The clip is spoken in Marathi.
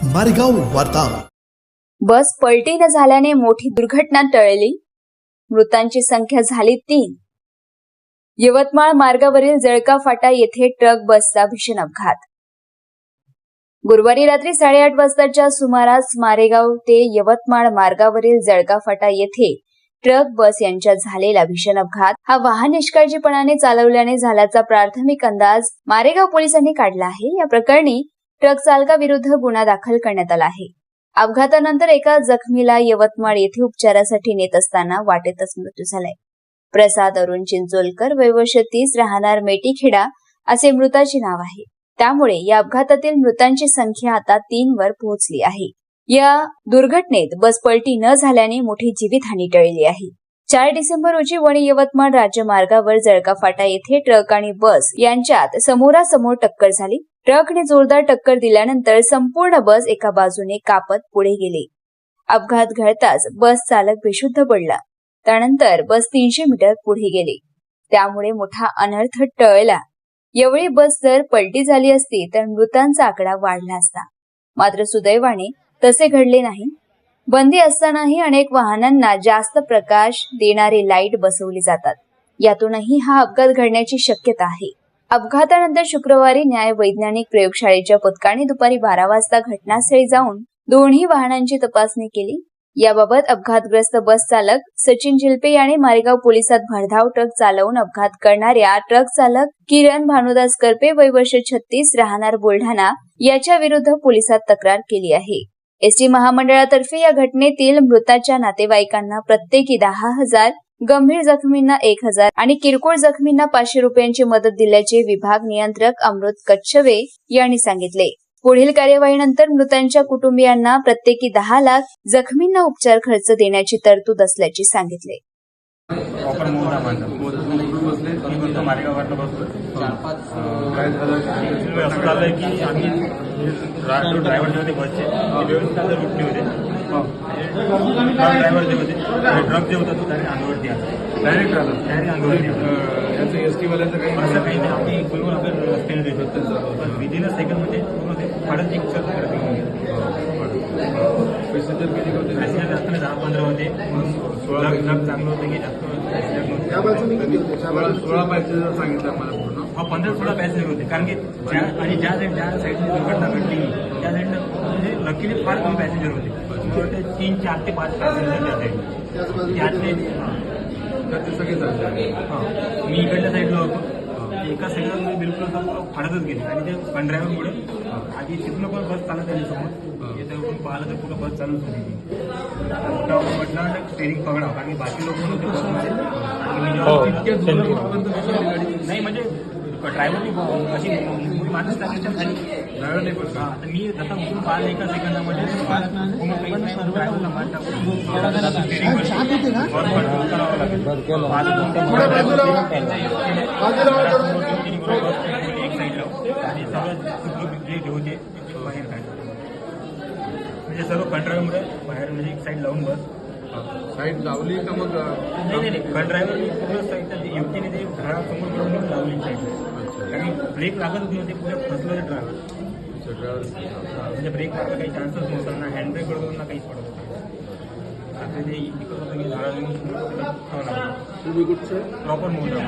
मारेगाव वार्ता। बस पलटी न झाल्याने मोठी दुर्घटना टळली। मृतांची संख्या झाली 3। यवतमाळ मार्गावरील जळका फाटा येथे ट्रक बसचा भीषण अपघात। गुरुवारी रात्री 8:30 वाजताच्या सुमारास मारेगाव ते यवतमाळ मार्गावरील जळका फाटा येथे ट्रक बस यांच्यात झालेला भीषण अपघात हा वाहन निष्काळजीपणाने चालवल्याने झाल्याचा प्राथमिक अंदाज मारेगाव पोलिसांनी काढला आहे। या प्रकरणी ट्रक चालकाविरुद्ध गुन्हा दाखल करण्यात आला आहे। अपघातानंतर एका जखमीला यवतमाळ येथे उपचारासाठी नेत असताना वाटेतच मृत्यू झालाय। प्रसाद अरुण चिंचोलकर वय वर्ष 30 राहणार मेटीखेडा असे मृताचे नाव आहे। त्यामुळे या अपघातातील मृतांची संख्या आता 3 वर पोहोचली आहे। या दुर्घटनेत बस पलटी न झाल्याने मोठी जीवितहानी टळली आहे। 4 डिसेंबर रोजी वणी यवतमाळ राज्य मार्गावर जळका फाटा येथे ट्रक आणि बस यांच्यात समोरासमोर टक्कर झाली। ट्रकने जोरदार टक्कर दिल्यानंतर संपूर्ण बस एका बाजूने कापत पुढे गेली। अपघात घडताच बस चालक बेशुद्ध पडला। त्यानंतर बस 300 मीटर पुढे गेली। त्यामुळे मोठा अनर्थ टळला। एवढी बस जर पलटी झाली असती तर मृतांचा आकडा वाढला असता। मात्र सुदैवाने तसे घडले नाही। बंदी असतानाही अनेक वाहनांना जास्त प्रकाश देणारे लाईट बसवले जातात। यातूनही हा अपघात घडण्याची शक्यता आहे। अपघातानंतर शुक्रवारी न्याय वैज्ञानिक प्रयोगशाळेच्या पथकाने दुपारी 12 वाजता घटनास्थळी जाऊन दोन्ही वाहनांची तपासणी केली। याबाबत अपघातग्रस्त बस चालक सचिन झिलपे याने मारेगाव पोलिसात भरधाव ट्रक चालवून अपघात करणाऱ्या ट्रक चालक किरण भानुदास करपे वय वर्ष 36 राहणार बुलढाणा याच्या विरुद्ध पोलिसात तक्रार केली आहे। एसटी महामंडळातर्फे या घटनेतील मृताच्या नातेवाईकांना प्रत्येकी 10,000, गंभीर जखमींना 1,000 आणि किरकोळ जखमींना 500 रुपयांची मदत दिल्याचे विभाग नियंत्रक अमृत कच्छवे यांनी सांगितले। पुढील कार्यवाहीनंतर मृतांच्या कुटुंबियांना प्रत्येकी 10 लाख, जखमींना उपचार खर्च देण्याची तरतूद असल्याचे सांगितले। प्रॉपर मोहरा बसले मी बोलतो मारेगाव वाटलं बसलो 4-5 काय झालं असं झालं की आम्ही ड्रायव्हर जे होते बसचे ते व्यवस्थित रूटने होते। ड्रायव्हर जे होते ट्रक जे होता तो डायरेक्ट अंगावरती आला। डायरेक्ट अंगावरती याचं एसटी वाल्याचं काही असं काही नाही। आम्ही बरोबर आपल्या रस्त्याने देत होतो विदिन अ सेकंड मध्ये पूर्ण ते फाडत एक चर्चा पैसेंजर किती होते? पैसेंजर जास्त नाही 10-15 होते। 16 चांगलं होतं की जास्त 16 पॅसेंजर सांगितलं आम्हाला पूर्ण। 15-16 पॅसेंजर होते कारण की ज्या साईडने दुर्घटना घडली त्या साईडनं म्हणजे लकीली फार कमी पॅसेंजर होते। 3, 4 ते 5 पॅसेंजर त्या साईडने त्यातले सगळे झाले। मी इकडल्या साईडला होतो। एका साईडला मी बिलकुल फाडतच गेले आणि ते ड्रायव्हरमुळे आधी तिथनं पण बस चालत आली समोर येतं पाहिलं तर पुढं बस चालूच होती। म्हटलं स्टेरिंग पकडा कारण की बाकी लोक होते बसमध्ये नाही म्हणजे ड्रायव्हरनी अशी माणूस टाकायच्या खाली ड्रायव्हर नाही पडला। आता मी जसा उठून पाहिलं एका सेकंदामध्ये ड्रायव्हरला मान टाकून करावं लागेल। एक साईड लावून आणि सर्व जे होते बाहेर काढले म्हणजे सर्व कंट्रोलमुळे बाहेर म्हणजे एक साईड लावून बस साईड लावली का मग नाही ड्रायव्हर पूर्ण साईडच्या युक्तीने ते घरासमोर करून लावली साईड आणि ब्रेक लागत होती ते पुढे फसलं ड्रायव्हर म्हणजे ब्रेक मारला काही चान्सच नव्हता ना हँडब्रेक पडत होता ना काहीच पडत होतं। आता ते इतकं होतं की झाडाला प्रॉपर मोठं